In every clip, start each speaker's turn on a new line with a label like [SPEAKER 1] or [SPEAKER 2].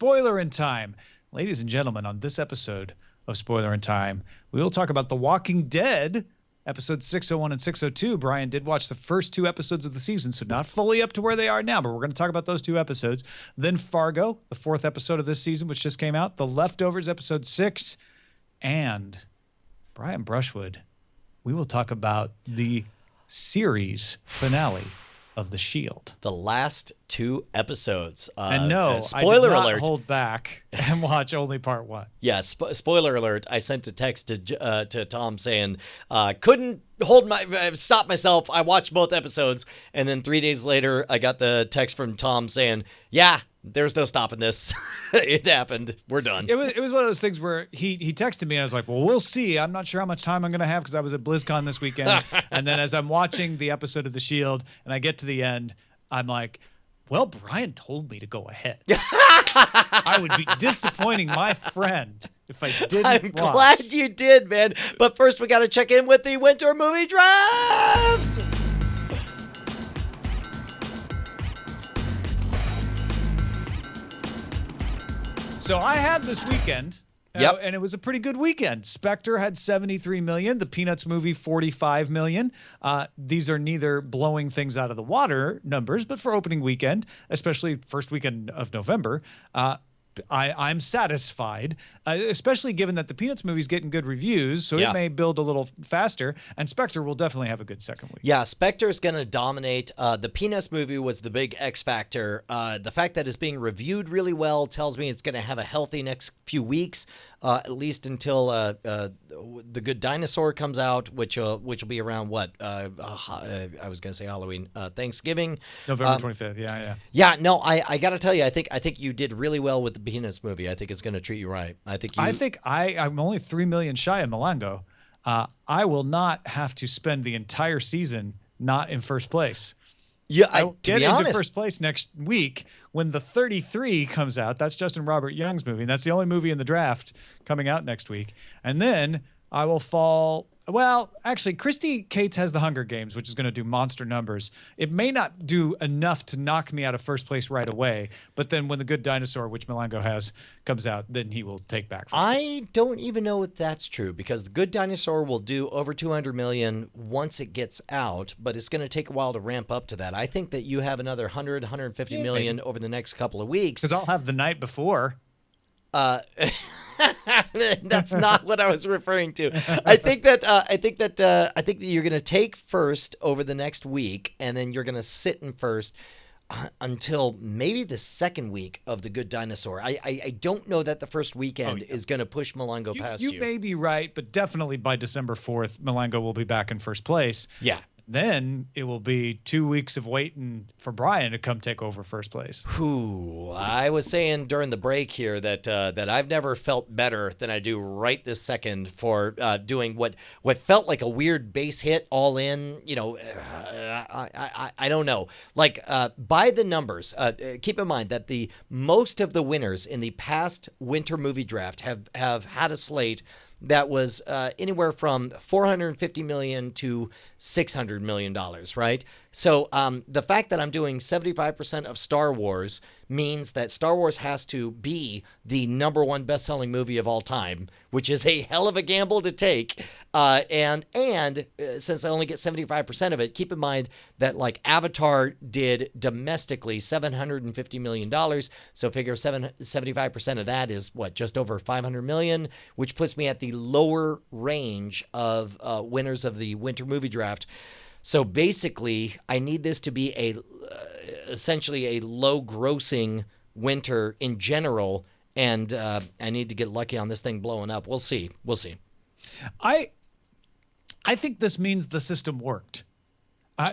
[SPEAKER 1] Spoilerin time. Ladies and gentlemen, on this episode of Spoilerin time, we will talk about The Walking Dead, episodes 601 and 602. Brian did watch the first 2 episodes of the season, so not fully up to where they are now, but we're going to talk about those 2 episodes. Then Fargo, the 4th episode of this season, which just came out. The Leftovers, episode 6. And Brian Brushwood, we will talk about the series finale of The Shield.
[SPEAKER 2] The last 2 episodes.
[SPEAKER 1] And no,
[SPEAKER 2] spoiler
[SPEAKER 1] I did not
[SPEAKER 2] alert.
[SPEAKER 1] hold back and watch only part 1.
[SPEAKER 2] Yeah, spoiler alert. I sent a text to Tom saying, couldn't stop myself. I watched both episodes. And then 3 days later, I got the text from Tom saying, yeah, there's no stopping this. It happened. We're done.
[SPEAKER 1] It was one of those things where he texted me and I was like, well, we'll see. I'm not sure how much time I'm going to have because I was at BlizzCon this weekend. And then as I'm watching the episode of The Shield and I get to the end, I'm like, well, Brian told me to go ahead. I would be disappointing my friend if I didn't
[SPEAKER 2] I'm
[SPEAKER 1] watch.
[SPEAKER 2] glad you did, man. But first, we got to check in with the Winter Movie Draft.
[SPEAKER 1] So I had this weekend, and it was a pretty good weekend. Spectre had 73 million, the Peanuts movie 45 million. These are neither blowing things out of the water numbers, but for opening weekend, especially first weekend of November, I'm satisfied, especially given that the Peanuts movie's getting good reviews, so it may build a little faster, and Spectre will definitely have a good second week.
[SPEAKER 2] Yeah, Spectre's going to dominate. The Peanuts movie was the big X factor. The fact that it's being reviewed really well tells me it's going to have a healthy next few weeks, at least until The Good Dinosaur comes out, which will be around what? I was going to say Halloween, Thanksgiving,
[SPEAKER 1] November 25th. Yeah.
[SPEAKER 2] Yeah, no, I got to tell you, I think you did really well with the Peanuts movie. I think it's going to treat you right.
[SPEAKER 1] I'm only 3 million shy of Milango. I will not have to spend the entire season not in first place.
[SPEAKER 2] Yeah,
[SPEAKER 1] I'll get into first place next week when The 33 comes out. That's Justin Robert Young's movie, and that's the only movie in the draft coming out next week. And then I will fall. Well, actually, Christy Cates has The Hunger Games, which is going to do monster numbers. It may not do enough to knock me out of first place right away, but then when The Good Dinosaur, which Milango has, comes out, then he will take back first place.
[SPEAKER 2] I don't even know if that's true because The Good Dinosaur will do over 200 million once it gets out, but it's going to take a while to ramp up to that. I think that you have another 100, 150 million over the next couple of weeks.
[SPEAKER 1] Because I'll have The Night Before.
[SPEAKER 2] That's not what I was referring to. I think that you're going to take first over the next week, and then you're going to sit in first until maybe the second week of The Good Dinosaur. I don't know that the first weekend is going to push Milango past you.
[SPEAKER 1] You may be right, but definitely by December 4th, Milango will be back in first place.
[SPEAKER 2] Yeah.
[SPEAKER 1] Then it will be 2 weeks of waiting for Brian to come take over first place.
[SPEAKER 2] I was saying during the break here that I've never felt better than I do right this second for doing what felt like a weird base hit all in. I don't know. Like by the numbers, keep in mind that the most of the winners in the past winter movie draft have had a slate that was anywhere from $450 million to $600 million, right? So the fact that I'm doing 75% of Star Wars means that Star Wars has to be the #1 best-selling movie of all time, which is a hell of a gamble to take. And since I only get 75% of it, keep in mind that like Avatar did domestically $750 million. So figure 75% of that is what, just over $500 million, which puts me at the lower range of winners of the winter movie draft. So basically, I need this to be essentially a low-grossing winter in general, and I need to get lucky on this thing blowing up. We'll see.
[SPEAKER 1] I think this means the system worked.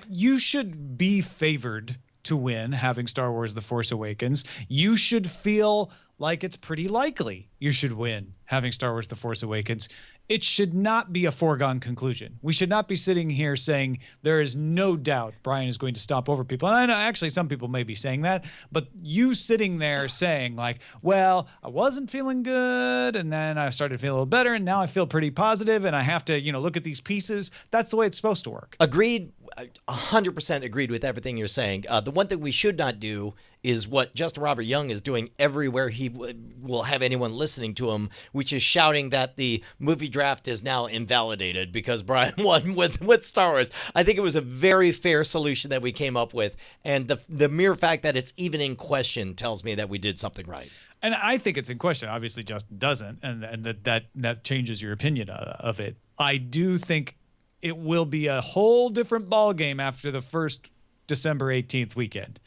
[SPEAKER 1] You should be favored to win having Star Wars The Force Awakens. You should feel like it's pretty likely you should win having Star Wars The Force Awakens. it should not be a foregone conclusion. We should not be sitting here saying there is no doubt Brian is going to stomp over people. And I know actually some people may be saying that, but you sitting there saying like, well, I wasn't feeling good and then I started feeling a little better and now I feel pretty positive and I have to, look at these pieces. That's the way it's supposed to work.
[SPEAKER 2] Agreed. 100% agreed with everything you're saying. The one thing we should not do is what Justin Robert Young is doing everywhere he will have anyone listening to him, which is shouting that the movie draft is now invalidated because Brian won with Star Wars. I think it was a very fair solution that we came up with, and the mere fact that it's even in question tells me that we did something right.
[SPEAKER 1] And I think it's in question. Obviously, Justin doesn't, and that changes your opinion of it. I do think it will be a whole different ballgame after the first December 18th weekend.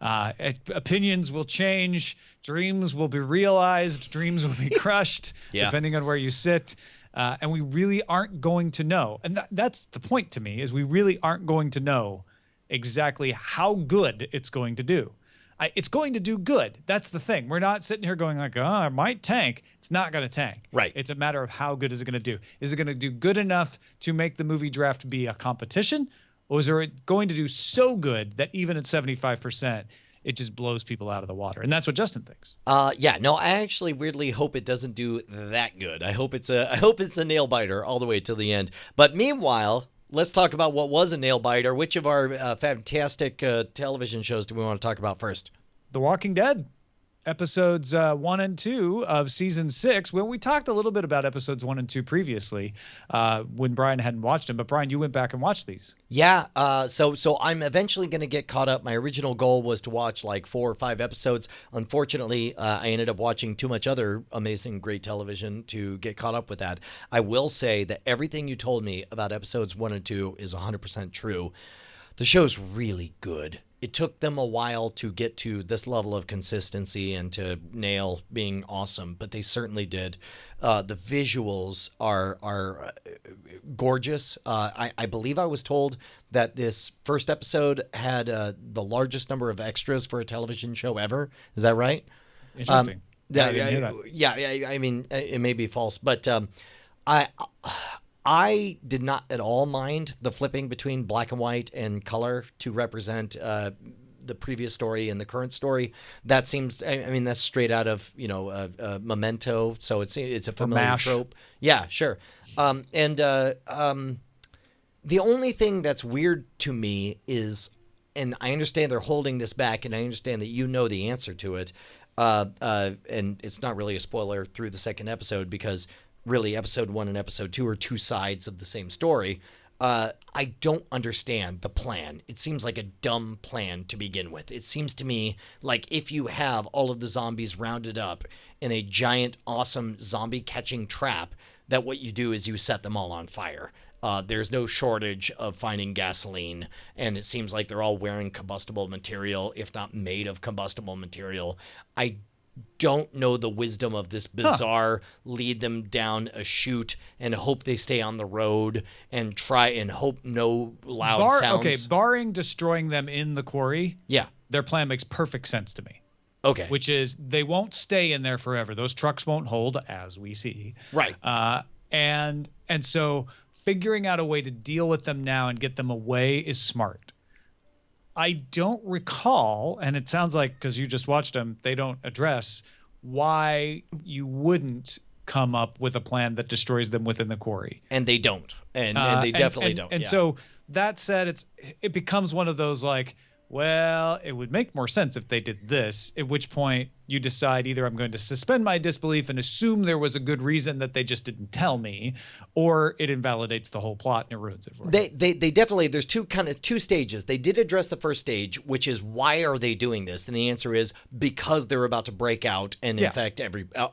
[SPEAKER 1] Opinions will change. Dreams will be realized. Dreams will be crushed, depending on where you sit. And we really aren't going to know. And that's the point to me, is we really aren't going to know exactly how good it's going to do. It's going to do good. That's the thing. We're not sitting here going like, oh, it might tank. It's not going to tank.
[SPEAKER 2] Right.
[SPEAKER 1] It's a matter of how good is it going to do. Is it going to do good enough to make the movie draft be a competition? Or is it going to do so good that even at 75%, it just blows people out of the water? And that's what Justin thinks.
[SPEAKER 2] No, I actually weirdly hope it doesn't do that good. I hope it's a nail biter all the way to the end. But meanwhile, let's talk about what was a nail biter. Which of our fantastic television shows do we want to talk about first?
[SPEAKER 1] The Walking Dead. Episodes 1 and 2 of season 6. Well, we talked a little bit about episodes 1 and 2 previously when Brian hadn't watched them. But Brian, you went back and watched these.
[SPEAKER 2] Yeah. So I'm eventually going to get caught up. My original goal was to watch like 4 or 5 episodes. Unfortunately, I ended up watching too much other amazing, great television to get caught up with that. I will say that everything you told me about episodes 1 and 2 is 100% true. The show's really good. It took them a while to get to this level of consistency and to nail being awesome, but they certainly did. The visuals are gorgeous. I believe I was told that this first episode had the largest number of extras for a television show ever. Is that right?
[SPEAKER 1] Interesting. I didn't hear that.
[SPEAKER 2] Yeah. I mean, it may be false, but I did not at all mind the flipping between black and white and color to represent the previous story and the current story. That seems, I mean, that's straight out of, Memento. So it's a familiar trope. Yeah, sure. The only thing that's weird to me is, and I understand they're holding this back, and I understand that you know the answer to it, and it's not really a spoiler through the second episode because really episode 1 and episode 2 are two sides of the same story. I don't understand the plan. It seems like a dumb plan to begin with. It seems to me like if you have all of the zombies rounded up in a giant, awesome zombie catching trap, that what you do is you set them all on fire. There's no shortage of finding gasoline, and it seems like they're all wearing combustible material, if not made of combustible material. I don't know the wisdom of this bizarre lead them down a chute and hope they stay on the road and try and hope no loud sounds.
[SPEAKER 1] Okay, barring destroying them in the quarry,
[SPEAKER 2] yeah,
[SPEAKER 1] their plan makes perfect sense to me.
[SPEAKER 2] Okay.
[SPEAKER 1] Which is they won't stay in there forever. Those trucks won't hold, as we see.
[SPEAKER 2] Right.
[SPEAKER 1] And so figuring out a way to deal with them now and get them away is smart. I don't recall, and it sounds like because you just watched them, they don't address why you wouldn't come up with a plan that destroys them within the quarry.
[SPEAKER 2] And they don't. And they definitely don't.
[SPEAKER 1] And so that said, it becomes one of those like, well, it would make more sense if they did this, at which point you decide either I'm going to suspend my disbelief and assume there was a good reason that they just didn't tell me, or it invalidates the whole plot and it ruins it for me.
[SPEAKER 2] They definitely, there's two stages. They did address the first stage, which is why are they doing this? And the answer is because they're about to break out and infect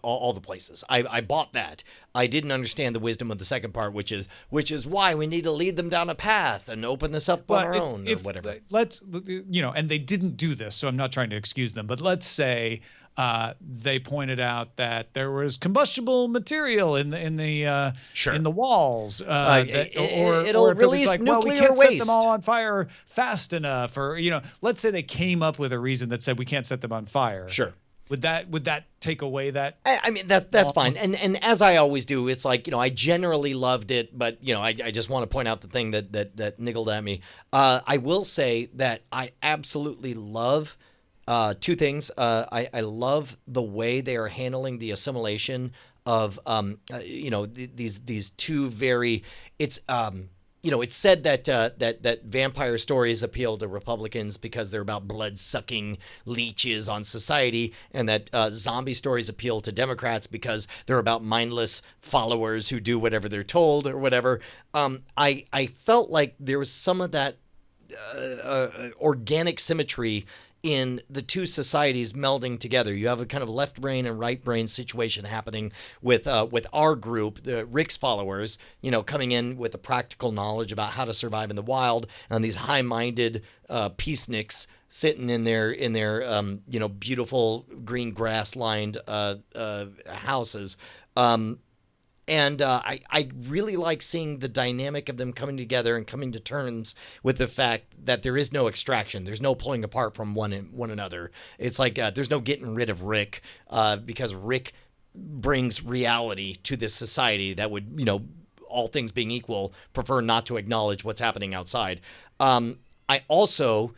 [SPEAKER 2] all the places. I bought that. I didn't understand the wisdom of the second part, which is why we need to lead them down a path and open this up on our own or whatever.
[SPEAKER 1] Let's, and they didn't do this, so I'm not trying to excuse them, but let's say they pointed out that there was combustible material in the walls,
[SPEAKER 2] it'll
[SPEAKER 1] or
[SPEAKER 2] release
[SPEAKER 1] like,
[SPEAKER 2] nuclear
[SPEAKER 1] we can't
[SPEAKER 2] waste.
[SPEAKER 1] set them all on fire fast enough, or let's say they came up with a reason that said we can't set them on fire.
[SPEAKER 2] Sure.
[SPEAKER 1] Would that take away that?
[SPEAKER 2] I mean, that's fine. And as I always do, it's like, I generally loved it, but, I just want to point out the thing that niggled at me. I will say that I absolutely love two things. I love the way they are handling the assimilation of, these two very, it's said that that vampire stories appeal to Republicans because they're about blood-sucking leeches on society, and that zombie stories appeal to Democrats because they're about mindless followers who do whatever they're told or whatever. I felt like there was some of that organic symmetry in the two societies melding together. You have a kind of left brain and right brain situation happening with our group, the Rick's followers, coming in with the practical knowledge about how to survive in the wild, and these high-minded peaceniks sitting in their beautiful green grass lined houses. And I really like seeing the dynamic of them coming together and coming to terms with the fact that there is no extraction. There's no pulling apart from one another. It's like there's no getting rid of Rick because Rick brings reality to this society that would, all things being equal, prefer not to acknowledge what's happening outside. I also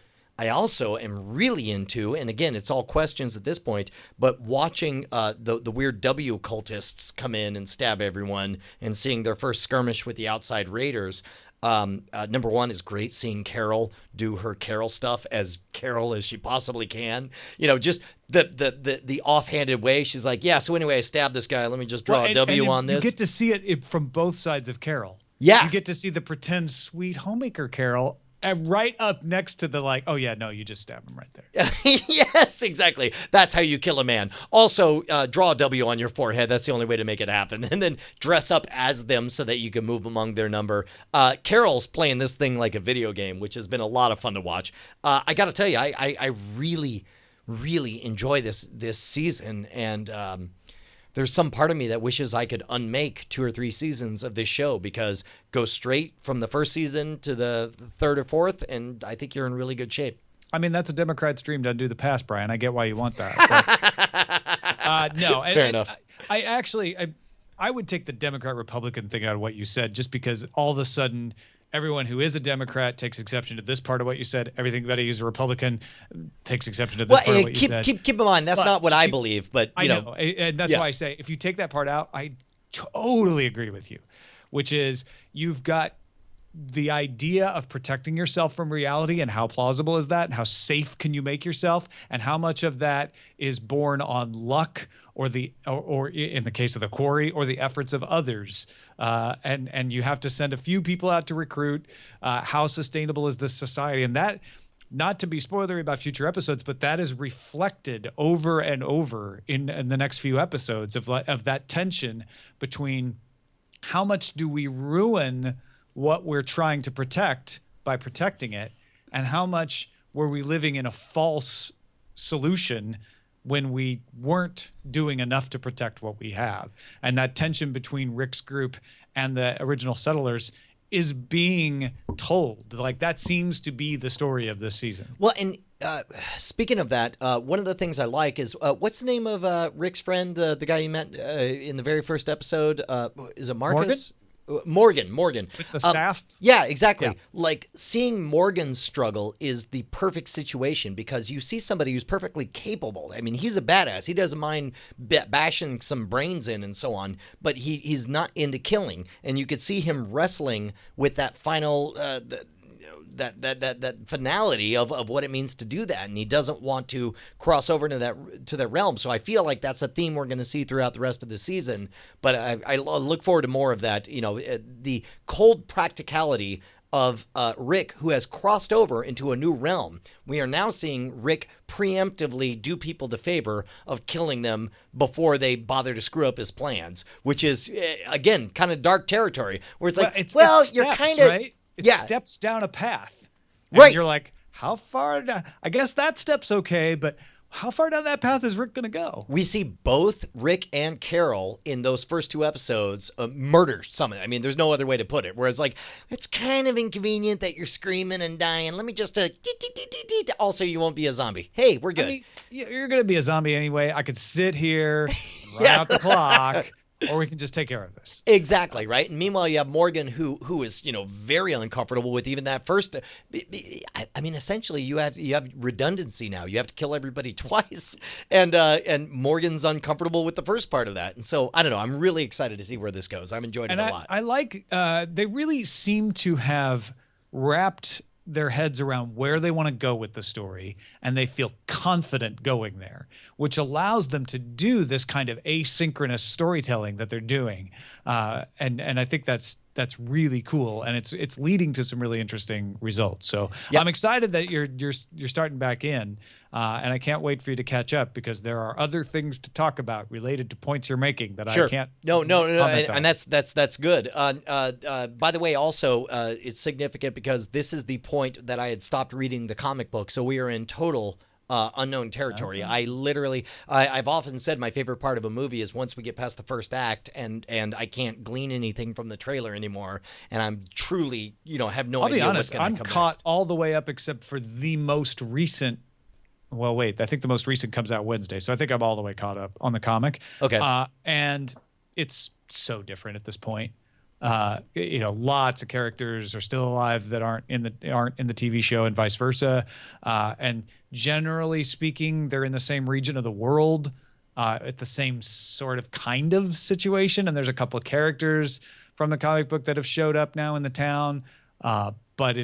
[SPEAKER 2] am really into, and again, it's all questions at this point, but watching the weird W cultists come in and stab everyone and seeing their first skirmish with the outside raiders. Number one is great seeing Carol do her Carol stuff as Carol as she possibly can. Just the offhanded way. She's like, yeah, so anyway, I stabbed this guy. Let me just draw a W on this.
[SPEAKER 1] You get to see it from both sides of Carol.
[SPEAKER 2] Yeah.
[SPEAKER 1] You get to see the pretend sweet homemaker Carol. And right up next to the oh yeah, no, you just stabbed him right there.
[SPEAKER 2] Yes, exactly. That's how you kill a man. Also, draw a W on your forehead. That's the only way to make it happen. And then dress up as them so that you can move among their number. Carol's playing this thing like a video game, which has been a lot of fun to watch. I got to tell you, I really, really enjoy this season. And there's some part of me that wishes I could unmake 2 or 3 seasons of this show, because go straight from the first season to the third or fourth, and I think you're in really good shape.
[SPEAKER 1] I mean, that's a Democrat's dream to undo the past, Brian. I get why you want that. But, no.
[SPEAKER 2] Fair enough.
[SPEAKER 1] I would take the Democrat-Republican thing out of what you said, just because all of a sudden everyone who is a Democrat takes exception to this part of what you said. Everybody who's a Republican takes exception to this part of what you said.
[SPEAKER 2] Keep in mind, that's not what I believe, but
[SPEAKER 1] I know. And that's why I say, if you take that part out, I totally agree with you, which is you've got the idea of protecting yourself from reality, and how plausible is that, and how safe can you make yourself, and how much of that is born on luck or in the case of the quarry, or the efforts of others. And you have to send a few people out to recruit. How sustainable is this society? And that, not to be spoilery about future episodes, but that is reflected over and over in the next few episodes of that tension between how much do we ruin what we're trying to protect by protecting it, and how much were we living in a false solution when we weren't doing enough to protect what we have. And that tension between Rick's group and the original settlers is being told. Like, that seems to be the story of this season.
[SPEAKER 2] Well, and speaking of that, one of the things I like is, what's the name of Rick's friend, the guy you met in the very first episode? Is it Marcus? Morgan.
[SPEAKER 1] With the staff?
[SPEAKER 2] Yeah, exactly. Yeah. Like, seeing Morgan's struggle is the perfect situation, because you see somebody who's perfectly capable. I mean, he's a badass. He doesn't mind bashing some brains in and so on, but he's not into killing. And you could see him wrestling with that final that finality of what it means to do that, and he doesn't want to cross over to that realm. So I feel like that's a theme we're going to see throughout the rest of the season. But I look forward to more of that. The cold practicality of Rick, who has crossed over into a new realm. We are now seeing Rick preemptively do people the favor of killing them before they bother to screw up his plans, which is, again, kind of dark territory, where it's like, you're kind of...
[SPEAKER 1] Right? It steps down a path. And
[SPEAKER 2] right.
[SPEAKER 1] You're like, how far? I guess that step's okay, but how far down that path is Rick going to go?
[SPEAKER 2] We see both Rick and Carol in those first 2 episodes murder someone. I mean, there's no other way to put it. Whereas, like, it's kind of inconvenient that you're screaming and dying. Let me just also, you won't be a zombie. Hey, we're good.
[SPEAKER 1] I mean, you're going to be a zombie anyway. I could sit here, run out the clock, or we can just take care of this.
[SPEAKER 2] Exactly, right? And meanwhile, you have Morgan, who is, very uncomfortable with even that first. I mean, essentially, you have redundancy now. You have to kill everybody twice, and Morgan's uncomfortable with the first part of that. And so, I don't know. I'm really excited to see where this goes. I'm enjoying it a lot.
[SPEAKER 1] I like. They really seem to have wrapped their heads around where they want to go with the story, and they feel confident going there, which allows them to do this kind of asynchronous storytelling that they're doing. And I think that's really cool, and it's leading to some really interesting results. So yep. I'm excited that you're starting back in, and I can't wait for you to catch up, because there are other things to talk about related to points you're making that
[SPEAKER 2] sure.
[SPEAKER 1] I can't.
[SPEAKER 2] No, and that's good. By the way, also it's significant because this is the point that I had stopped reading the comic book, so we are in total unknown territory. Okay. I've often said my favorite part of a movie is once we get past the first act and I can't glean anything from the trailer anymore, and I'm truly, have no idea.
[SPEAKER 1] I'll be honest,
[SPEAKER 2] what's going to come
[SPEAKER 1] I'm caught
[SPEAKER 2] next.
[SPEAKER 1] all the way up except for the most recent. Well, wait, I think the most recent comes out Wednesday, so I think I'm all the way caught up on the comic.
[SPEAKER 2] Okay.
[SPEAKER 1] And it's so different at this point. Lots of characters are still alive that aren't in the TV show, and vice versa. And generally speaking, they're in the same region of the world, at the same sort of kind of situation. And there's a couple of characters from the comic book that have showed up now in the town. But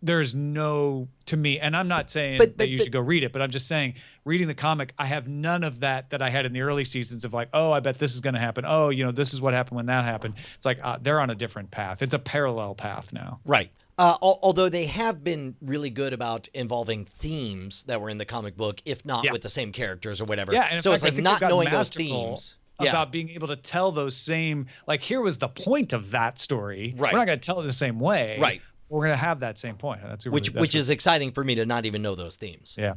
[SPEAKER 1] there's no, to me, and I'm not saying that you should go read it, but I'm just saying, reading the comic, I have none of that I had in the early seasons of like, oh, I bet this is going to happen. Oh, this is what happened when that happened. It's like they're on a different path. It's a parallel path now.
[SPEAKER 2] Right. Although they have been really good about involving themes that were in the comic book, if not with the same characters or whatever.
[SPEAKER 1] Yeah, and
[SPEAKER 2] so
[SPEAKER 1] fact,
[SPEAKER 2] it's like not knowing those themes.
[SPEAKER 1] About being able to tell those same, like, here was the point of that story.
[SPEAKER 2] Right.
[SPEAKER 1] We're not going to tell it the same way.
[SPEAKER 2] Right.
[SPEAKER 1] We're going to have that same point.
[SPEAKER 2] Which is exciting for me to not even know those themes.
[SPEAKER 1] Yeah.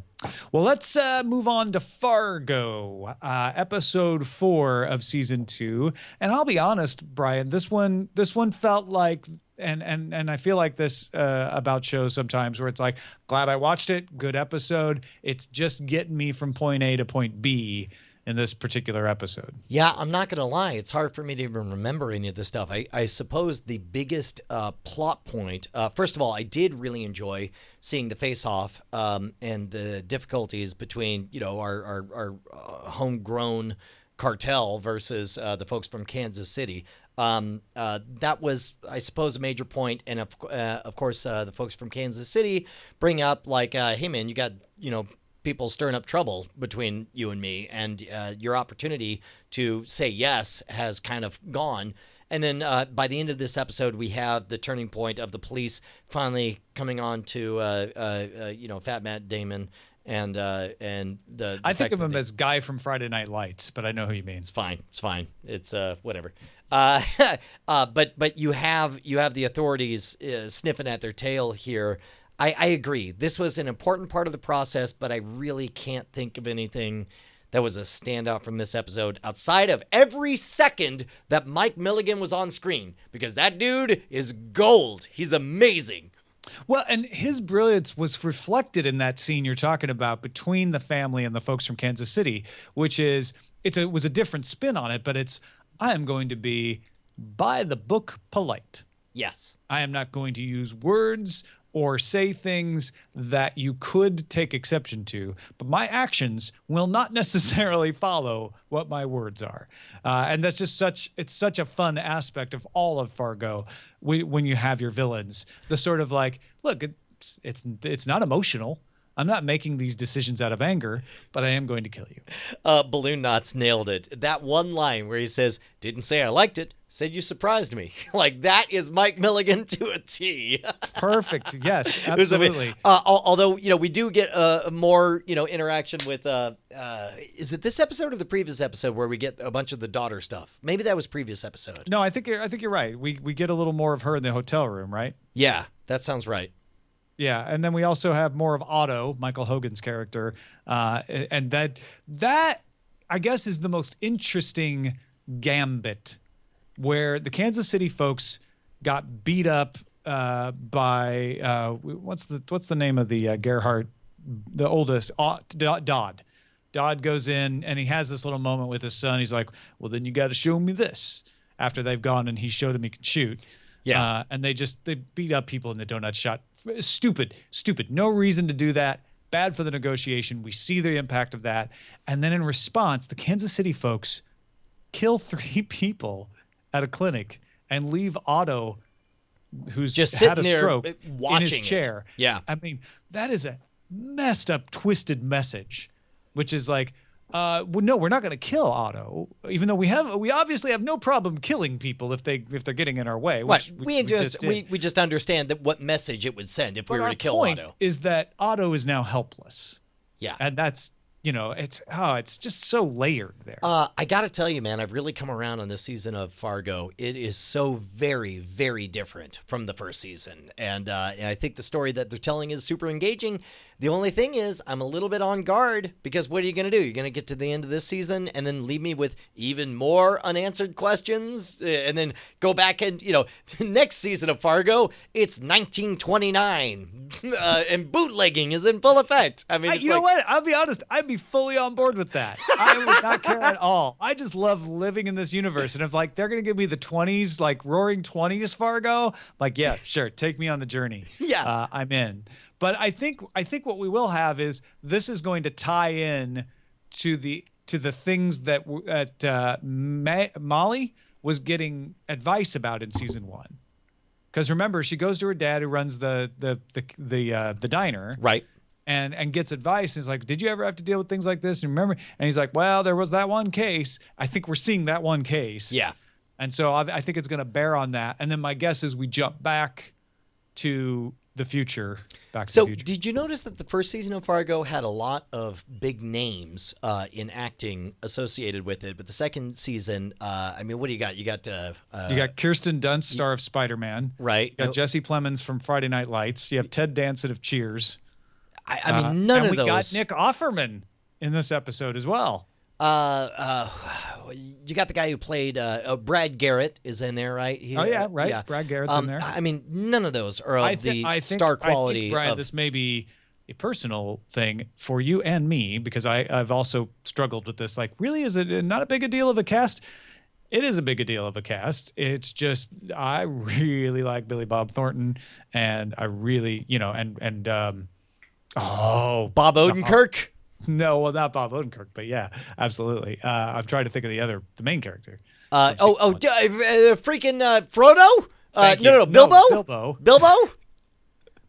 [SPEAKER 1] Well, let's move on to Fargo, episode 4 of season 2. And I'll be honest, Brian, this one felt like, and I feel like this about shows sometimes, where it's like, glad I watched it. Good episode. It's just getting me from point A to point B in this particular episode.
[SPEAKER 2] Yeah, I'm not going to lie. It's hard for me to even remember any of this stuff. I suppose the biggest plot point, first of all, I did really enjoy seeing the face-off and the difficulties between, our homegrown cartel versus the folks from Kansas City. That was, I suppose, a major point. And of course, the folks from Kansas City bring up like, hey man, you got, people stirring up trouble between you and me, and your opportunity to say yes has kind of gone. And then by the end of this episode, we have the turning point of the police finally coming on to Fat Matt Damon and the
[SPEAKER 1] I think of him as Guy from Friday Night Lights, but I know who you mean.
[SPEAKER 2] It's fine. It's whatever. But you have the authorities sniffing at their tail here. I agree. This was an important part of the process, but I really can't think of anything that was a standout from this episode outside of every second that Mike Milligan was on screen, because that dude is gold. He's amazing.
[SPEAKER 1] Well, and his brilliance was reflected in that scene you're talking about between the family and the folks from Kansas City, which is, it was a different spin on it, but I am going to be by the book polite.
[SPEAKER 2] Yes.
[SPEAKER 1] I am not going to use words or say things that you could take exception to, but my actions will not necessarily follow what my words are. And that's just such a fun aspect of all of Fargo when you have your villains. The sort of like, look, it's not emotional. I'm not making these decisions out of anger, but I am going to kill you.
[SPEAKER 2] Balloon Knots nailed it. That one line where he says, didn't say I liked it, said you surprised me. Like, that is Mike Milligan to a T.
[SPEAKER 1] Perfect. Yes, absolutely.
[SPEAKER 2] Although, we do get more, interaction with, is it this episode or the previous episode where we get a bunch of the daughter stuff? Maybe that was previous episode.
[SPEAKER 1] No, I think you're right. We get a little more of her in the hotel room, right?
[SPEAKER 2] Yeah, that sounds right.
[SPEAKER 1] Yeah, and then we also have more of Otto, Michael Hogan's character, and that I guess is the most interesting gambit, where the Kansas City folks got beat up by what's the name of the Gerhardt, the oldest, Dodd. Dodd goes in and he has this little moment with his son. He's like, "Well, then you got to show me this." After they've gone and he showed him he can shoot.
[SPEAKER 2] Yeah.
[SPEAKER 1] And they beat up people in the donut shot. Stupid. No reason to do that. Bad for the negotiation. We see the impact of that. And then in response, the Kansas City folks kill 3 people at a clinic and leave Otto, who's
[SPEAKER 2] just
[SPEAKER 1] had a
[SPEAKER 2] sitting there
[SPEAKER 1] stroke, in
[SPEAKER 2] watching
[SPEAKER 1] his chair.
[SPEAKER 2] it. Yeah.
[SPEAKER 1] I mean, that is a messed up, twisted message, which is like, well, no, we're not going to kill Otto, even though we obviously have no problem killing people if they're getting in our way. Which
[SPEAKER 2] we just understand that what message it would send if we were to kill
[SPEAKER 1] Otto.
[SPEAKER 2] Otto.
[SPEAKER 1] Is that Otto is now helpless.
[SPEAKER 2] Yeah,
[SPEAKER 1] and that's it's just so layered there.
[SPEAKER 2] I got to tell you, man, I've really come around on this season of Fargo. It is so very, very different from the first season, and I think the story that they're telling is super engaging. The only thing is, I'm a little bit on guard because what are you going to do? You're going to get to the end of this season and then leave me with even more unanswered questions and then go back and, next season of Fargo, it's 1929 and bootlegging is in full effect. I mean,
[SPEAKER 1] you know what? I'll be honest. I'd be fully on board with that. I would not care at all. I just love living in this universe. And if they're going to give me the 20s, like roaring 20s Fargo, like, yeah, sure. Take me on the journey.
[SPEAKER 2] Yeah.
[SPEAKER 1] I'm in. But I think what we will have is this is going to tie in to the things that Molly was getting advice about in season 1. Because remember, she goes to her dad who runs the diner,
[SPEAKER 2] right,
[SPEAKER 1] and gets advice. And is like, "Did you ever have to deal with things like this?" And remember, and he's like, "Well, there was that one case. I think we're seeing that one case."
[SPEAKER 2] Yeah,
[SPEAKER 1] and so I think it's going to bear on that. And then my guess is we jump back to the future.
[SPEAKER 2] So did you notice that the first season of Fargo had a lot of big names in acting associated with it, but the second season, I mean, what do you got? You got
[SPEAKER 1] Kirsten Dunst, star of Spider-Man.
[SPEAKER 2] Right.
[SPEAKER 1] You got Jesse Plemons from Friday Night Lights. You have Ted Danson of Cheers.
[SPEAKER 2] I mean, none of those.
[SPEAKER 1] And we got Nick Offerman in this episode as well.
[SPEAKER 2] You got the guy who played Brad Garrett is in there, right?
[SPEAKER 1] Right. Yeah. Brad Garrett's in there.
[SPEAKER 2] I mean, none of those are of the star quality.
[SPEAKER 1] I think, Brian, this may be a personal thing for you and me because I've also struggled with this. Like, really, is it not a big a deal of a cast? It is a big a deal of a cast. It's just I really like Billy Bob Thornton, and I really, Bob
[SPEAKER 2] Odenkirk.
[SPEAKER 1] No, well, not Bob Odenkirk, but yeah, absolutely. I'm trying to think of the main character.
[SPEAKER 2] Freaking Frodo? No, Bilbo? Bilbo?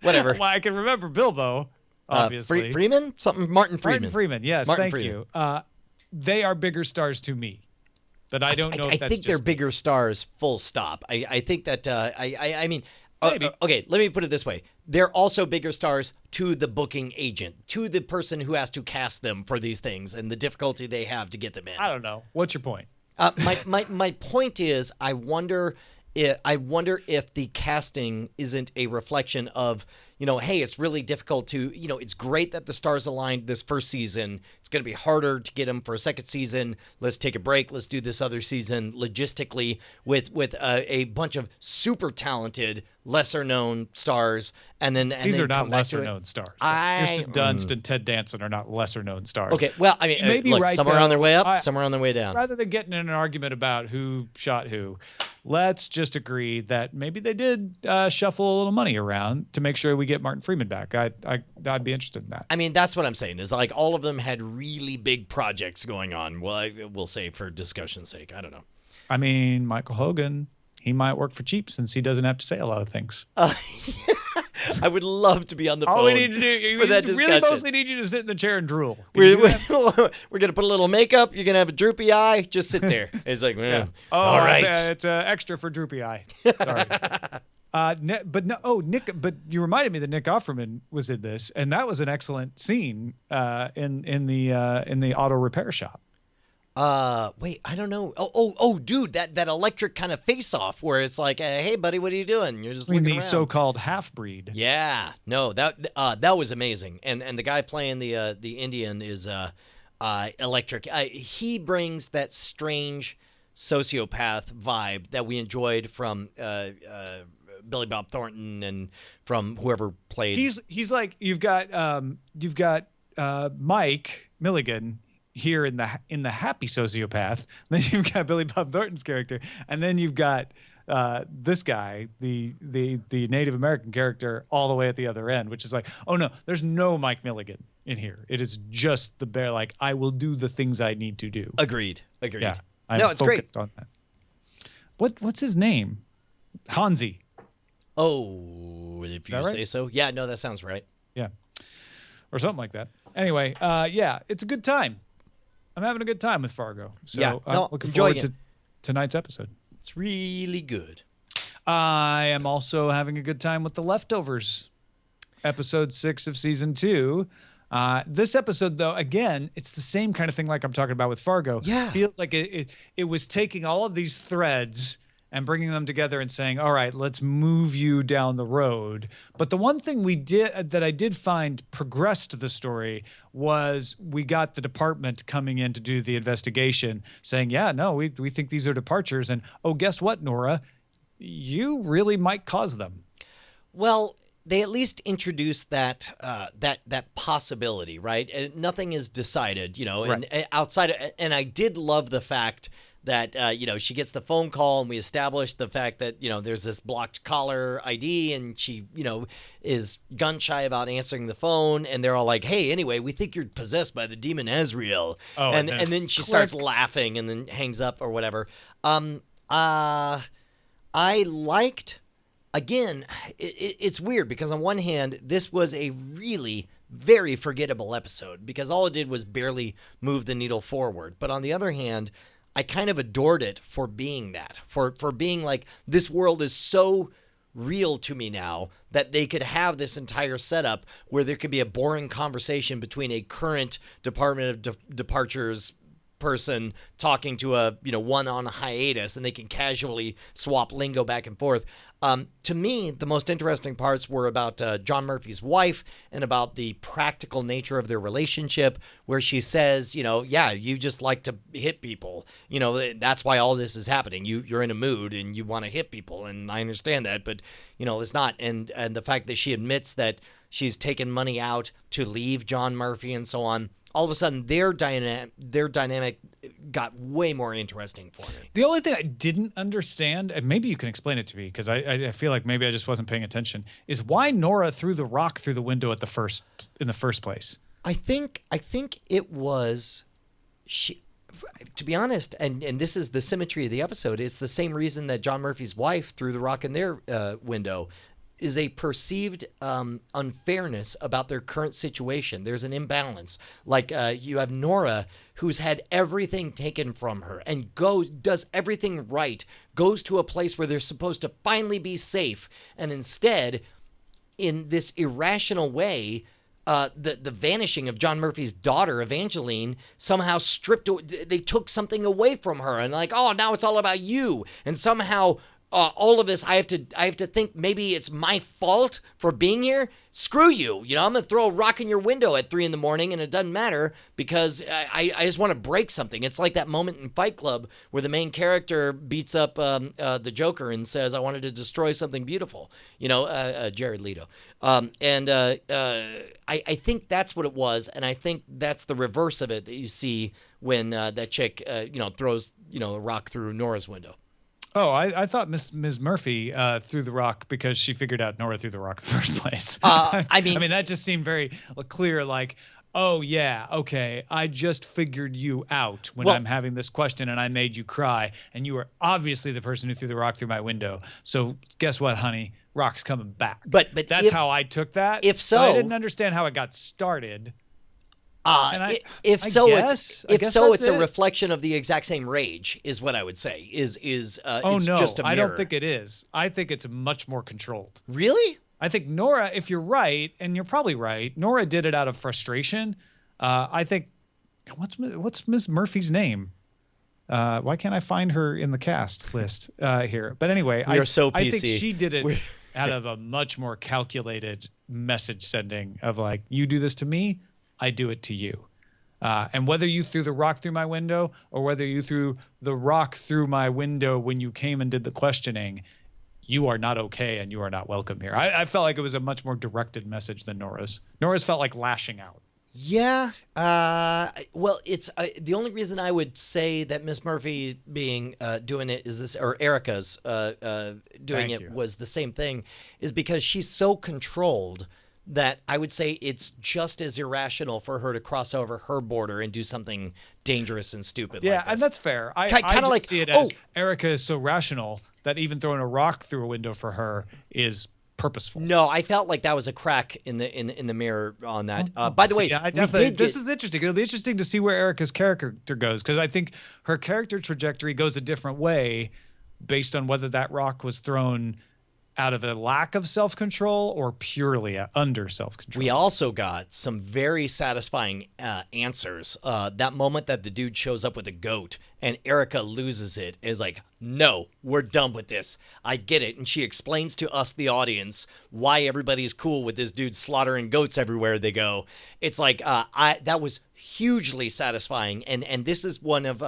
[SPEAKER 2] Whatever.
[SPEAKER 1] Well, I can remember Bilbo, obviously.
[SPEAKER 2] Freeman? Martin Freeman.
[SPEAKER 1] Martin Freeman, yes, thank you. They are bigger stars to me, but I don't know if that's
[SPEAKER 2] I think they're bigger stars, full stop. I think that, I mean... okay, let me put it this way. They're also bigger stars to the booking agent, to the person who has to cast them for these things and the difficulty they have to get them in.
[SPEAKER 1] I don't know. What's your point?
[SPEAKER 2] My point is, I wonder if the casting isn't a reflection of, hey, it's really difficult to, it's great that the stars aligned this first season. It's going to be harder to get them for a second season. Let's take a break. Let's do this other season logistically with a bunch of super talented, lesser known stars.
[SPEAKER 1] These are not lesser known stars. Kirsten Dunst and Ted Danson are not lesser known stars.
[SPEAKER 2] Okay, well, I mean, look, some are on their way up, some are on their way down.
[SPEAKER 1] Rather than getting in an argument about who shot who, let's just agree that maybe they did shuffle a little money around to make sure we get Martin Freeman back. I'd be interested in that.
[SPEAKER 2] I mean, that's what I'm saying is like all of them had really big projects going on. Well, we'll say for discussion's sake. I don't know.
[SPEAKER 1] I mean, Michael Hogan, he might work for cheap since he doesn't have to say a lot of things.
[SPEAKER 2] I would love to be on the phone.
[SPEAKER 1] All we need to do
[SPEAKER 2] for that discussion.
[SPEAKER 1] Really mostly need you to sit in the chair and drool.
[SPEAKER 2] We're going to put a little makeup. You're going to have a droopy eye. Just sit there. It's like,
[SPEAKER 1] yeah.
[SPEAKER 2] All right.
[SPEAKER 1] It's extra for droopy eye. Sorry. But you reminded me that Nick Offerman was in this, and that was an excellent scene in the auto repair shop.
[SPEAKER 2] Wait, I don't know. Oh, dude, that electric kind of face-off where it's like, hey, buddy, what are you doing? You're just
[SPEAKER 1] I mean,
[SPEAKER 2] looking
[SPEAKER 1] the
[SPEAKER 2] around.
[SPEAKER 1] so-called half-breed.
[SPEAKER 2] Yeah, no, that was amazing, and the guy playing the Indian is electric. He brings that strange sociopath vibe that we enjoyed from Billy Bob Thornton and from whoever played.
[SPEAKER 1] He's like you've got Mike Milligan here in the happy sociopath. Then you've got Billy Bob Thornton's character, and then you've got this guy, the Native American character, all the way at the other end, which is like, oh no, there's no Mike Milligan in here. It is just the bear. Like, I will do the things I need to do.
[SPEAKER 2] Agreed.
[SPEAKER 1] Yeah, I'm
[SPEAKER 2] no, it's
[SPEAKER 1] focused
[SPEAKER 2] great.
[SPEAKER 1] on that. What's his name? Hansi.
[SPEAKER 2] Oh, if you say so. Yeah, no, that sounds right.
[SPEAKER 1] Yeah, or something like that. Anyway, yeah, it's a good time. I'm having a good time with Fargo. So
[SPEAKER 2] Yeah,
[SPEAKER 1] I'm looking forward to tonight's episode.
[SPEAKER 2] It's really good.
[SPEAKER 1] I am also having a good time with The Leftovers, episode 6 of season 2. This episode, though, again, it's the same kind of thing like I'm talking about with Fargo.
[SPEAKER 2] Yeah.
[SPEAKER 1] It feels like it was taking all of these threads and bringing them together and saying, all right, let's move you down the road. But the one thing that I did find progressed the story was we got the department coming in to do the investigation saying, yeah, no, we think these are departures. And, oh, guess what, Nora? You really might cause them.
[SPEAKER 2] Well, they at least introduced that possibility, right? And nothing is decided,
[SPEAKER 1] Right.
[SPEAKER 2] and outside of, and I did love the fact that, she gets the phone call and we established the fact that, there's this blocked caller ID and she, is gun shy about answering the phone. And they're all like, hey, anyway, we think you're possessed by the demon Azrael.
[SPEAKER 1] Oh,
[SPEAKER 2] and then she starts laughing and then hangs up or whatever. I liked, again, it's weird because on one hand, this was a really very forgettable episode because all it did was barely move the needle forward. But on the other hand, I kind of adored it for being that, for being like, this world is so real to me now that they could have this entire setup where there could be a boring conversation between a current Department of Departures person talking to a one on a hiatus, and they can casually swap lingo back and forth. To me, the most interesting parts were about John Murphy's wife and about the practical nature of their relationship, where she says, yeah, you just like to hit people. That's why all this is happening. You're in a mood and you want to hit people, and I understand that, but it's not. And the fact that she admits that she's taken money out to leave John Murphy and so on. All of a sudden, their dynamic got way more interesting for me.
[SPEAKER 1] The only thing I didn't understand, and maybe you can explain it to me because I feel like maybe I just wasn't paying attention, is why Nora threw the rock through the window in the first place.
[SPEAKER 2] I think it was she. To be honest, and this is the symmetry of the episode. It's the same reason that John Murphy's wife threw the rock in their window. Is a perceived unfairness about their current situation. There's an imbalance. Like you have Nora, who's had everything taken from her and does everything right, goes to a place where they're supposed to finally be safe, and instead, in this irrational way, the vanishing of John Murphy's daughter, Evangeline, somehow they took something away from her, and like, oh, now it's all about you, and somehow. All of this, I have to think maybe it's my fault for being here. Screw you. I'm going to throw a rock in your window at 3 a.m. and it doesn't matter because I just want to break something. It's like that moment in Fight Club where the main character beats up the Joker and says, I wanted to destroy something beautiful. Jared Leto. I think that's what it was. And I think that's the reverse of it that you see when that chick, throws, a rock through Nora's window.
[SPEAKER 1] Oh, I thought Ms. Murphy threw the rock because she figured out Nora threw the rock in the first place.
[SPEAKER 2] I mean,
[SPEAKER 1] that just seemed very clear. Like, oh yeah, okay, I just figured you out when I'm having this question, and I made you cry, and you were obviously the person who threw the rock through my window. So guess what, honey? Rock's coming back.
[SPEAKER 2] But
[SPEAKER 1] that's how I took that.
[SPEAKER 2] If so,
[SPEAKER 1] I didn't understand how it got started.
[SPEAKER 2] It's a reflection of the exact same rage, is what I would say. It's just a mirror.
[SPEAKER 1] I don't think it is. I think it's much more controlled.
[SPEAKER 2] Really?
[SPEAKER 1] I think Nora, if you're right, and you're probably right, Nora did it out of frustration. I think, what's Ms. Murphy's name? Why can't I find her in the cast list here? But anyway,
[SPEAKER 2] We are so
[SPEAKER 1] I think
[SPEAKER 2] PC.
[SPEAKER 1] she did it out of a much more calculated message sending of like, you do this to me, I do it to you. And whether you threw the rock through my window or whether you threw the rock through my window when you came and did the questioning, you are not okay and you are not welcome here. I felt like it was a much more directed message than Nora's. Nora's felt like lashing out.
[SPEAKER 2] Yeah. Well, it's the only reason I would say that Miss Murphy being doing it is this, or Erica's doing it was the same thing, is because she's so controlled that I would say it's just as irrational for her to cross over her border and do something dangerous and stupid.
[SPEAKER 1] Yeah,
[SPEAKER 2] like this.
[SPEAKER 1] and that's fair. I just like, see it as Erica is so rational that even throwing a rock through a window for her is purposeful.
[SPEAKER 2] No, I felt like that was a crack in the mirror on that. By the way,
[SPEAKER 1] this is interesting. It'll be interesting to see where Erica's character goes, because I think her character trajectory goes a different way based on whether that rock was thrown out of a lack of self-control or purely under self-control.
[SPEAKER 2] We also got some very satisfying answers. That moment that the dude shows up with a goat and Erica loses it is like, no, we're done with this. I get it. And she explains to us, the audience, why everybody's cool with this dude slaughtering goats everywhere they go. It's like, that was hugely satisfying. And this is one of,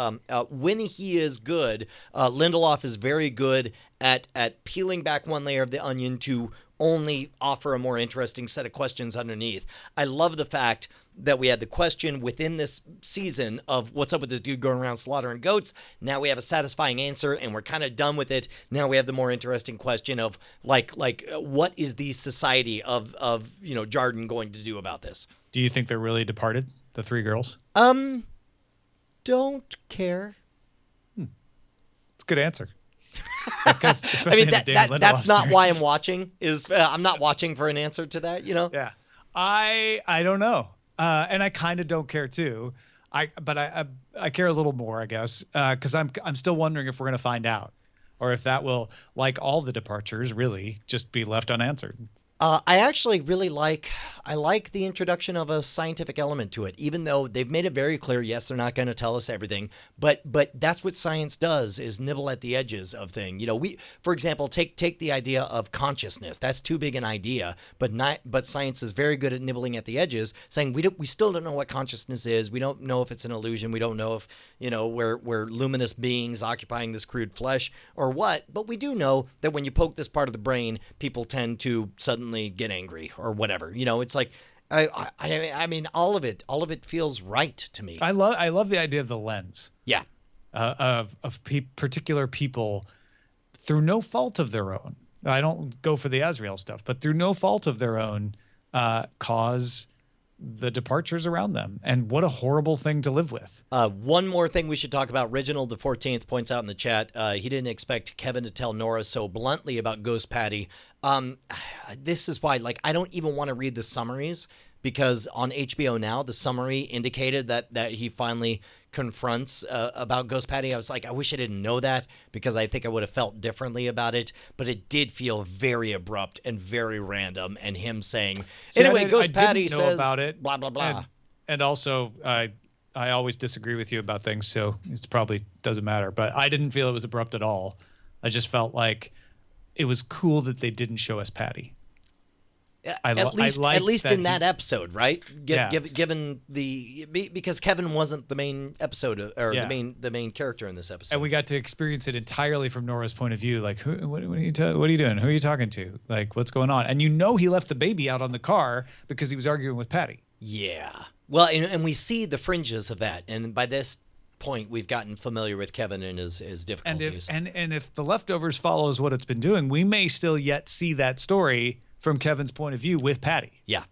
[SPEAKER 2] when he is good, Lindelof is very good at peeling back one layer of the onion to only offer a more interesting set of questions underneath. I love the fact that we had the question within this season of what's up with this dude going around slaughtering goats. Now we have a satisfying answer and we're kind of done with it. Now we have the more interesting question of like what is the society of Jarden going to do about this?
[SPEAKER 1] Do you think they're really departed, the three girls?
[SPEAKER 2] Don't care.
[SPEAKER 1] It's a good answer. Because,
[SPEAKER 2] I mean, that's not why I'm watching. I'm not watching for an answer to that,
[SPEAKER 1] Yeah. I don't know. And I kind of don't care too. But I care a little more, I guess, because I'm still wondering if we're going to find out, or if that will, like all the departures, really just be left unanswered.
[SPEAKER 2] I actually really like the introduction of a scientific element to it, even though they've made it very clear, yes, they're not going to tell us everything, but that's what science does, is nibble at the edges of things. For example, take the idea of consciousness. That's too big an idea, but science is very good at nibbling at the edges, saying we still don't know what consciousness is. We don't know if it's an illusion. We don't know if, we're luminous beings occupying this crude flesh or what, but we do know that when you poke this part of the brain, people tend to suddenly get angry or whatever. It's like, I mean, all of it feels right to me.
[SPEAKER 1] I love the idea of the lens.
[SPEAKER 2] Yeah.
[SPEAKER 1] Of particular people through no fault of their own. I don't go for the Azrael stuff, but through no fault of their own, cause the departures around them. And what a horrible thing to live with.
[SPEAKER 2] One more thing we should talk about. Reginald the 14th points out in the chat, he didn't expect Kevin to tell Nora so bluntly about Ghost Patty. This is why, I don't even want to read the summaries, because on HBO Now, the summary indicated that he finally confronts about Ghost Patty. I was like, I wish I didn't know that, because I think I would have felt differently about it. But it did feel very abrupt and very random. And him saying, anyway, Ghost Patty says
[SPEAKER 1] about it,
[SPEAKER 2] blah, blah, blah.
[SPEAKER 1] And also, I always disagree with you about things, so it probably doesn't matter. But I didn't feel it was abrupt at all. I just felt like it was cool that they didn't show us Patty.
[SPEAKER 2] At least in that episode, right? Given because Kevin wasn't the main episode the main character in this episode,
[SPEAKER 1] and we got to experience it entirely from Nora's point of view. Like, what are you doing? Who are you talking to? Like, what's going on? And he left the baby out on the car because he was arguing with Patty.
[SPEAKER 2] Yeah. Well, and we see the fringes of that, and by this point, we've gotten familiar with Kevin and his difficulties.
[SPEAKER 1] And if The Leftovers follows what it's been doing, we may still yet see that story from Kevin's point of view with Patty.
[SPEAKER 2] Yeah.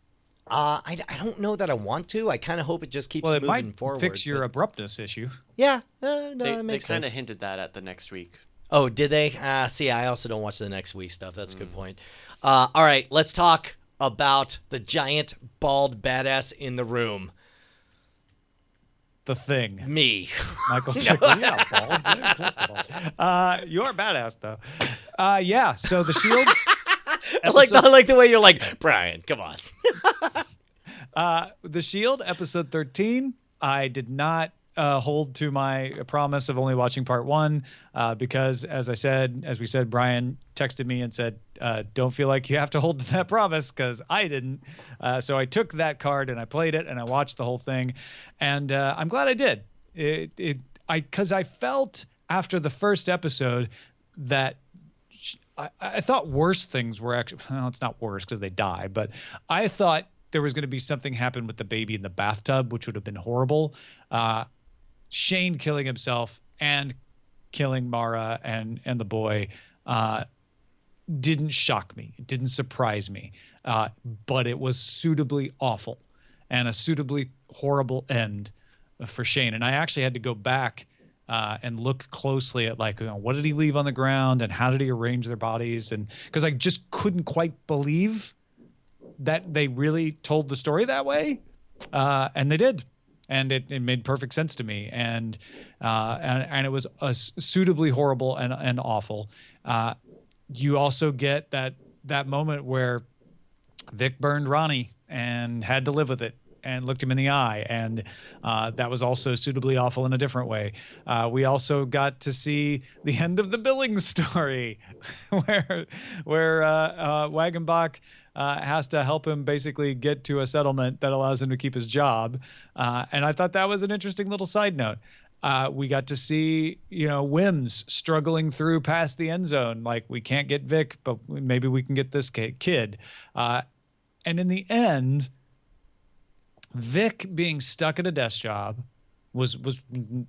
[SPEAKER 2] I don't know that I want to. I kind of hope it just keeps moving forward.
[SPEAKER 1] Fix your abruptness issue.
[SPEAKER 2] Yeah. It makes sense.
[SPEAKER 3] They kind of hinted that at the next week.
[SPEAKER 2] Oh, did they? See, I also don't watch the next week stuff. That's a good point. All right, let's talk about the giant bald badass in the room.
[SPEAKER 1] The Thing.
[SPEAKER 2] Me.
[SPEAKER 1] Michael Chiklis. Yeah, bald. You're badass, though. Yeah, so The Shield...
[SPEAKER 2] I like the way you're like, Brian, come on.
[SPEAKER 1] The Shield, episode 13, I did not hold to my promise of only watching part one because, as we said, Brian texted me and said, don't feel like you have to hold to that promise, because I didn't. So I took that card and I played it and I watched the whole thing. And I'm glad I did. Because I felt after the first episode that I thought worse things were actually, well, it's not worse because they die, but I thought there was going to be something happen with the baby in the bathtub, which would have been horrible. Shane killing himself and killing Mara and the boy didn't shock me. It didn't surprise me. But it was suitably awful and a suitably horrible end for Shane. And I actually had to go back and look closely at, like, what did he leave on the ground and how did he arrange their bodies? And because I just couldn't quite believe that they really told the story that way. And they did. And it made perfect sense to me. And it was suitably horrible and awful. You also get that moment where Vic burned Ronnie and had to live with it and looked him in the eye. And that was also suitably awful in a different way. We also got to see the end of the Billings story where Wagenbach has to help him basically get to a settlement that allows him to keep his job. And I thought that was an interesting little side note. We got to see, Wims struggling through past the end zone. Like, we can't get Vic, but maybe we can get this kid. And in the end, Vic being stuck at a desk job was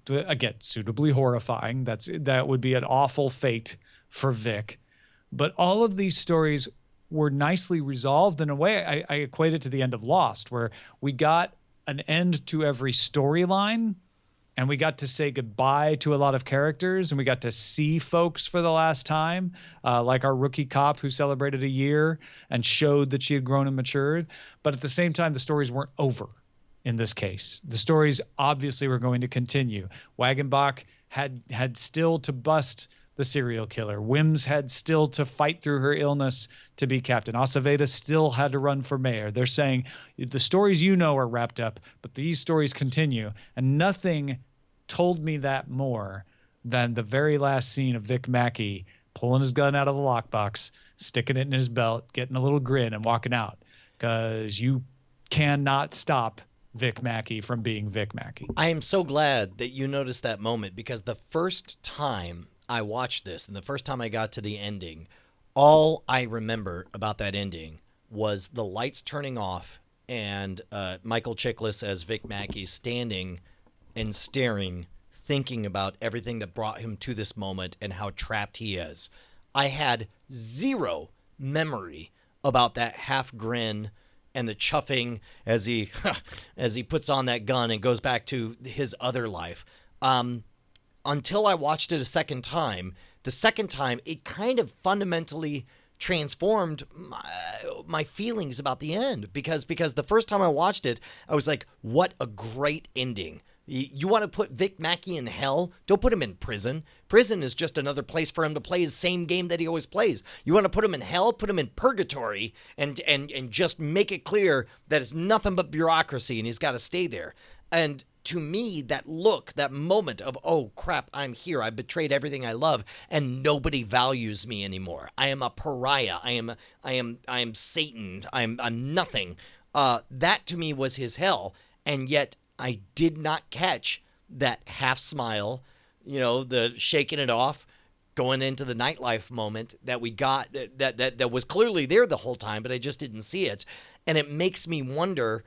[SPEAKER 1] again suitably horrifying. That would be an awful fate for Vic. But all of these stories were nicely resolved in a way. I equate it to the end of Lost, where we got an end to every storyline, and we got to say goodbye to a lot of characters, and we got to see folks for the last time, like our rookie cop who celebrated a year and showed that she had grown and matured. But at the same time, the stories weren't over in this case. The stories obviously were going to continue. Wagenbach had still to bust the serial killer. Wims had still to fight through her illness to be captain. Aceveda still had to run for mayor. They're saying the stories are wrapped up, but these stories continue. And nothing told me that more than the very last scene of Vic Mackey pulling his gun out of the lockbox, sticking it in his belt, getting a little grin and walking out. Because you cannot stop Vic Mackey from being Vic Mackey.
[SPEAKER 2] I am so glad that you noticed that moment, because the first time I watched this and the first time I got to the ending, all I remember about that ending was the lights turning off and Michael Chiklis as Vic Mackey standing and staring, thinking about everything that brought him to this moment and how trapped he is. I had zero memory about that half grin and the chuffing as he puts on that gun and goes back to his other life. Until I watched it a second time. The second time, it kind of fundamentally transformed my feelings about the end, because the first time I watched it, I was like, what a great ending. You want to put Vic Mackey in hell? Don't put him in prison. Prison is just another place for him to play his same game that he always plays. You want to put him in hell? Put him in purgatory and just make it clear that it's nothing but bureaucracy and he's got to stay there. And to me, that moment of, oh crap, I'm here. I betrayed everything I love and nobody values me anymore. I am a pariah. I am Satan. I'm nothing. That to me was his hell. And yet I did not catch that half smile, the shaking it off, going into the nightlife moment that we got that was clearly there the whole time, but I just didn't see it. And it makes me wonder,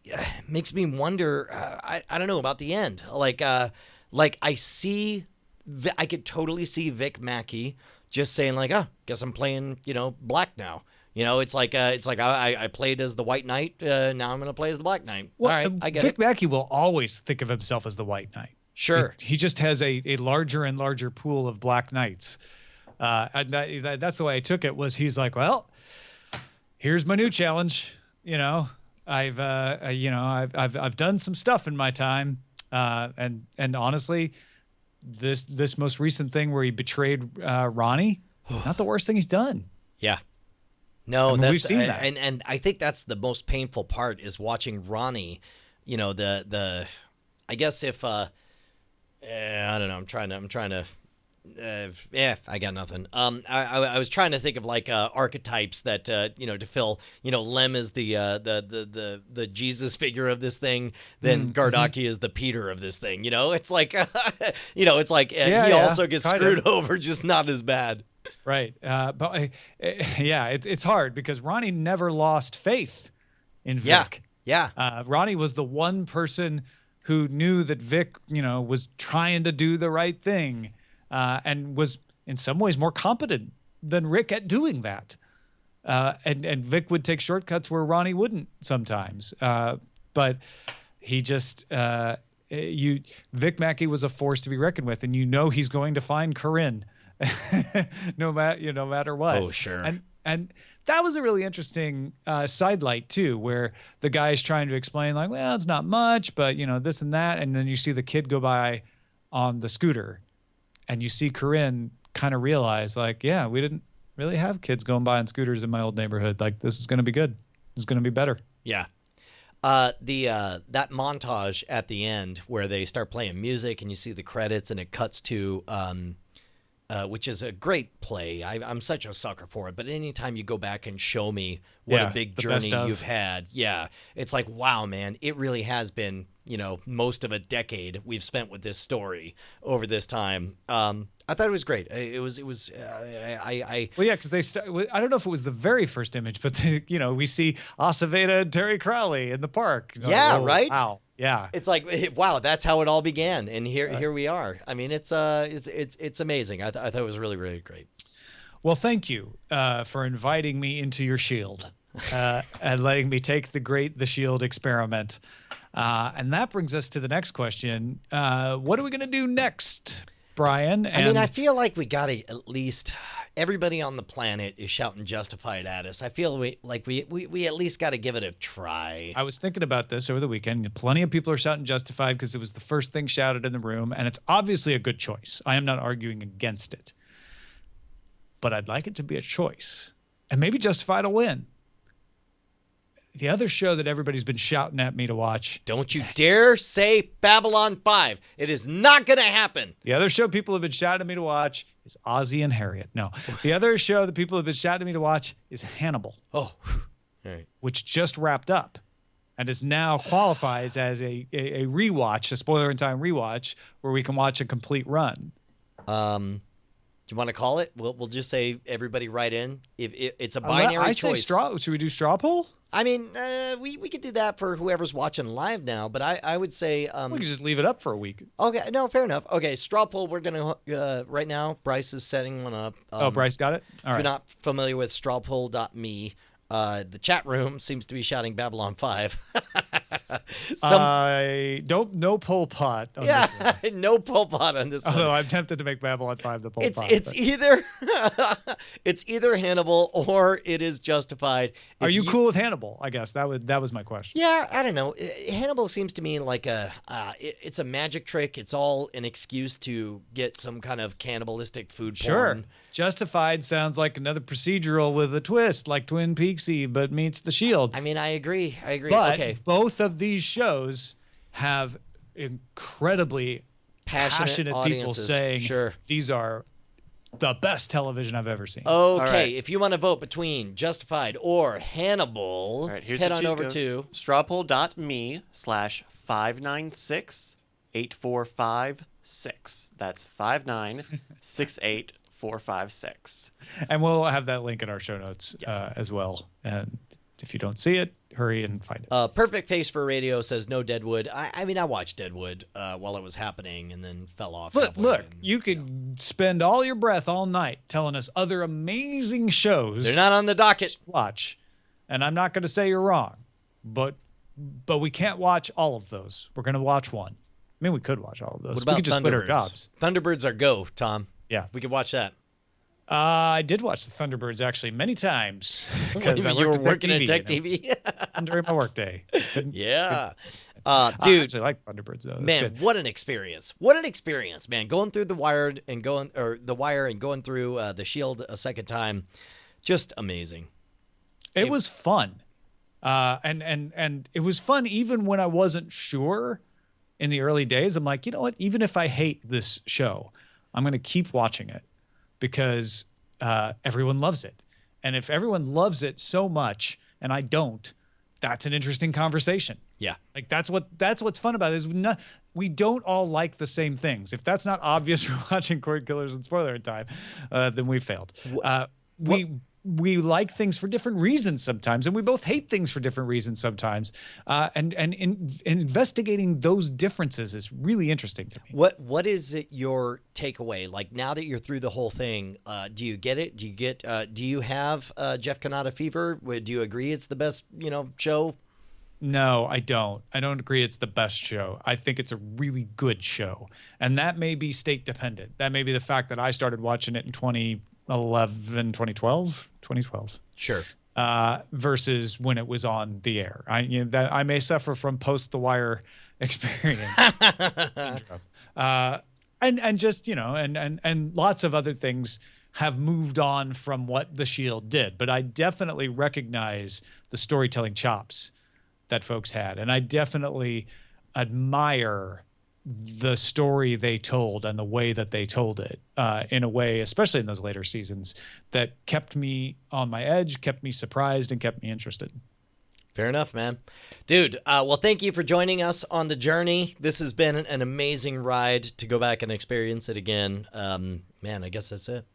[SPEAKER 2] I don't know about the end. Like I could totally see Vic Mackey just saying like, oh, guess I'm playing, black now. It's like I played as the White Knight. Now I'm going to play as the Black Knight.
[SPEAKER 1] Well,
[SPEAKER 2] all right, I get
[SPEAKER 1] Vic
[SPEAKER 2] it.
[SPEAKER 1] Mackey will always think of himself as the White Knight.
[SPEAKER 2] Sure.
[SPEAKER 1] He just has a larger and larger pool of Black Knights. And that's the way I took it. Was he's like, well, here's my new challenge. I've done some stuff in my time, and honestly, this most recent thing where he betrayed Ronnie, not the worst thing he's done.
[SPEAKER 2] Yeah. No,
[SPEAKER 1] we've seen that,
[SPEAKER 2] and I think that's the most painful part is watching Ronnie. I guess if I don't know, I'm trying to. I got nothing. I was trying to think of like archetypes that to fill. Lem is the Jesus figure of this thing. Then Gardaki is the Peter of this thing. It's like it's like he also gets screwed over, just not as bad.
[SPEAKER 1] Right. But it's hard because Ronnie never lost faith in Vic.
[SPEAKER 2] Yeah.
[SPEAKER 1] Ronnie was the one person who knew that Vic, was trying to do the right thing. And was in some ways more competent than Rick at doing that. And Vic would take shortcuts where Ronnie wouldn't sometimes. But he just, Vic Mackey was a force to be reckoned with, and he's going to find Corinne, no matter what.
[SPEAKER 2] Oh, sure.
[SPEAKER 1] And that was a really interesting sidelight too, where the guy's trying to explain like, well, it's not much, but this and that, and then you see the kid go by on the scooter. And you see Corinne kind of realize, like, yeah, we didn't really have kids going by on scooters in my old neighborhood. Like, this is going to be good. This is going to be better.
[SPEAKER 2] Yeah. That montage at the end where they start playing music and you see the credits and it cuts to, which is a great play. I'm such a sucker for it. But anytime you go back and show me what a big journey you've had, it's like, wow, man, it really has been. Most of a decade we've spent with this story over this time. I thought it was great. Because
[SPEAKER 1] I don't know if it was the very first image, but we see Aceveda and Terry Crowley in the park.
[SPEAKER 2] Yeah, right.
[SPEAKER 1] Wow. Yeah.
[SPEAKER 2] It's like, wow, that's how it all began, and here we are. I mean, it's amazing. I thought it was really, really great.
[SPEAKER 1] Well, thank you for inviting me into your Shield and letting me take the Shield experiment. And that brings us to the next question. What are we going to do next, Brian?
[SPEAKER 2] I feel like we got to at least everybody on the planet is shouting Justified at us. I feel we at least got to give it a try.
[SPEAKER 1] I was thinking about this over the weekend. Plenty of people are shouting Justified because it was the first thing shouted in the room, and it's obviously a good choice. I am not arguing against it. But I'd like it to be a choice. And maybe Justified will win. The other show that everybody's been shouting at me to watch.
[SPEAKER 2] Don't you dare say Babylon 5. It is not going to happen.
[SPEAKER 1] The other show people have been shouting at me to watch is Ozzy and Harriet. No. The other show that people have been shouting at me to watch is Hannibal.
[SPEAKER 2] Oh, all right.
[SPEAKER 1] Which just wrapped up and is now qualifies as a rewatch, a Spoilerin Time rewatch, where we can watch a complete run.
[SPEAKER 2] Do you want to call it? We'll just say everybody write in. If it's a binary choice.
[SPEAKER 1] Should we do straw poll?
[SPEAKER 2] I mean, we could do that for whoever's watching live now, but I would say...
[SPEAKER 1] we could just leave it up for a week.
[SPEAKER 2] Okay, no, fair enough. Okay, straw poll, we're going to... right now, Bryce is setting one up.
[SPEAKER 1] Bryce got it? All right.
[SPEAKER 2] If you're not familiar with strawpoll.me, the chat room seems to be shouting Babylon 5.
[SPEAKER 1] No Pol Pot on
[SPEAKER 2] this
[SPEAKER 1] one.
[SPEAKER 2] No Pol Pot on this
[SPEAKER 1] Although
[SPEAKER 2] one.
[SPEAKER 1] I'm tempted to make Babylon 5 the Pol Pot.
[SPEAKER 2] It's either Hannibal or it is Justified.
[SPEAKER 1] Are you cool with Hannibal? I guess that was my question.
[SPEAKER 2] Yeah, I don't know. Hannibal seems to me like it's a magic trick. It's all an excuse to get some kind of cannibalistic food porn.
[SPEAKER 1] Justified sounds like another procedural with a twist, like Twin Peaksy, but meets The Shield.
[SPEAKER 2] I mean, I agree.
[SPEAKER 1] But
[SPEAKER 2] okay.
[SPEAKER 1] both of these shows have incredibly passionate people saying these are the best television I've ever seen.
[SPEAKER 2] Okay, if you want to vote between Justified or Hannibal, head on over to
[SPEAKER 3] strawpoll.me/5968456. That's 5968456.
[SPEAKER 1] And we'll have that link in our show notes as well. And if you don't see it, hurry and find it.
[SPEAKER 2] Perfect Face for Radio says no Deadwood. I mean, I watched Deadwood while it was happening and then fell off.
[SPEAKER 1] Look, you could spend all your breath all night telling us other amazing shows.
[SPEAKER 2] They're not on the docket.
[SPEAKER 1] Watch. And I'm not going to say you're wrong, but we can't watch all of those. We're going to watch one. I mean, we could watch all of those.
[SPEAKER 2] What about
[SPEAKER 1] we could just quit our jobs.
[SPEAKER 2] Thunderbirds are go, Tom.
[SPEAKER 1] Yeah.
[SPEAKER 2] We could watch that.
[SPEAKER 1] I did watch the Thunderbirds actually many times
[SPEAKER 2] because you were working at Tech TV
[SPEAKER 1] during my workday.
[SPEAKER 2] Yeah, dude,
[SPEAKER 1] I actually like Thunderbirds though. That's
[SPEAKER 2] man,
[SPEAKER 1] good.
[SPEAKER 2] What an experience! What an experience, man! Going through the Wire and going through the Shield a second time, just amazing.
[SPEAKER 1] It was fun, and it was fun even when I wasn't sure in the early days, I'm like, you know what? Even if I hate this show, I'm going to keep watching it because everyone loves it. And if everyone loves it so much and I don't, that's an interesting conversation.
[SPEAKER 2] Yeah.
[SPEAKER 1] Like that's what's fun about it is we don't all like the same things. If that's not obvious for watching Cordkillers and Spoilerin time, then we failed. We like things for different reasons sometimes, and we both hate things for different reasons sometimes. And investigating those differences is really interesting to me.
[SPEAKER 2] What is it your takeaway? Like now that you're through the whole thing, do you get it? Do you have Jeff Kanata fever? Do you agree it's the best show?
[SPEAKER 1] No, I don't. I don't agree it's the best show. I think it's a really good show. And that may be state dependent. That may be the fact that I started watching it in 2012. Sure. Versus when it was on the air. I may suffer from post The Wire experience. And just, and lots of other things have moved on from what The Shield did. But I definitely recognize the storytelling chops that folks had. And I definitely admire the story they told and the way that they told it in a way, especially in those later seasons, that kept me on my edge, kept me surprised, and kept me interested.
[SPEAKER 2] Fair enough, man. Dude, well, thank you for joining us on the journey. This has been an amazing ride to go back and experience it again. Man, I guess that's it.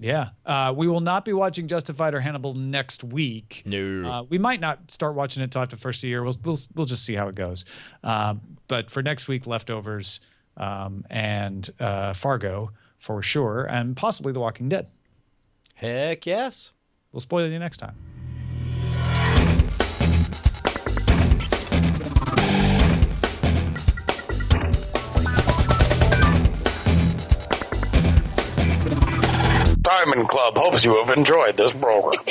[SPEAKER 1] Yeah. We will not be watching Justified or Hannibal next week.
[SPEAKER 2] No.
[SPEAKER 1] We might not start watching it until after the first of the year. We'll just see how it goes. But for next week, Leftovers and Fargo for sure, and possibly The Walking Dead.
[SPEAKER 2] Heck yes.
[SPEAKER 1] We'll spoil you next time.
[SPEAKER 4] Diamond Club hopes you have enjoyed this program.